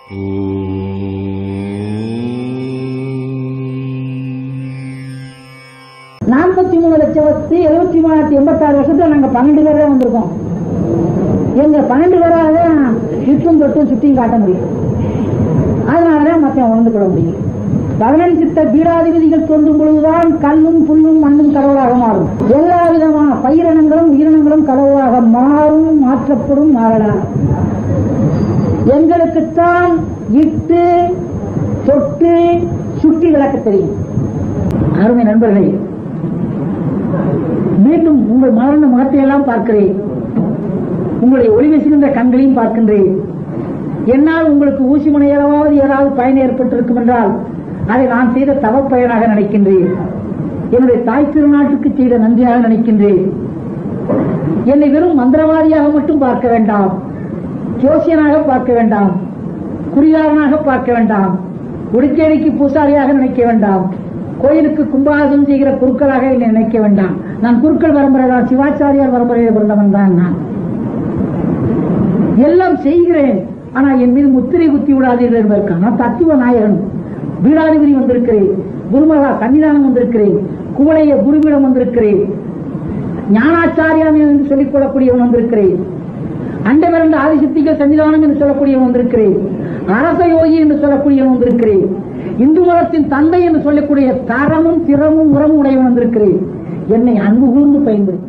43,73,86 வருஷத்துல நாங்க 12 பேர் தான் வந்திருக்கோம். எங்க 12 பேராக சுற்றும் தொட்டும் சுற்றியும் காட்ட முடியும். அதனாலதான் மத்தியம் உணர்ந்து கொள்ள முடியும். 11 சித்த பீடாதிபதிகள் தோன்றும் பொழுதுதான் கல்லும் புல்லும் மண்ணும் கடவுளாக மாறும். எல்லா விதமான பயிரினங்களும் உயிரினங்களும் கடவுளாக மாறும், மாற்றப்படும், மாறலாம். எங்களுக்குத்தான் இட்டு தொட்டு சுட்டி விளக்க தெரியும். அருமை நண்பர்களே, மீண்டும் உங்கள் மலர்ந்த முகத்தை எல்லாம் பார்க்கிறேன். உங்களுடைய ஒளி வீசுகின்ற கண்களையும் பார்க்கின்றேன். என்னால் உங்களுக்கு ஊசி முனையளவாவது ஏதாவது பயன் ஏற்பட்டிருக்கும் என்றால் அதை நான் செய்த தவப்பயனாக நினைக்கின்றேன். என்னுடைய தாய் திருநாட்டுக்கு செய்த நன்றியாக நினைக்கின்றேன். என்னை வெறும் மந்திரவாதியாக மட்டும் பார்க்க வேண்டாம், ஜோசியனாக பார்க்க வேண்டாம், குறியாளனாக பார்க்க வேண்டாம், உடுக்கேடிக்கு பூசாரியாக நினைக்க வேண்டாம், கோயிலுக்கு கும்பாசனம் செய்கிற குருக்களாக என்னை நினைக்க வேண்டாம். நான் குருக்கள் பரம்பரை தான், சிவாச்சாரியார் பரம்பரையில் பிறந்தவன் தான். நான் எல்லாம் செய்கிறேன், ஆனா என் மீது முத்திரை குத்தி விடாதீர்கள் என்பதற்காக நான் தத்துவ நாயகன். பீடாதிபதி வந்திருக்கிறேன், குருமகா சன்னிதானம் வந்திருக்கிறேன், குவளைய குருவிடம் வந்திருக்கிறேன், ஞானாச்சாரியான் என்று சொல்லிக் கொள்ளக்கூடியவன் வந்திருக்கிறேன், அண்டவரண்ட ஆதிசக்திகள் சன்னிதானம் என்று சொல்லக்கூடியவன் வந்திருக்கிறேன், அரச யோகி என்று சொல்லக்கூடியவன் வந்திருக்கிறேன், இந்து மதத்தின் தந்தை என்று சொல்லக்கூடிய தரமும் திறமும் உரமும் உடையவன் வந்திருக்கிறேன். என்னை அன்பு கூர்ந்து பயன்படுத்தி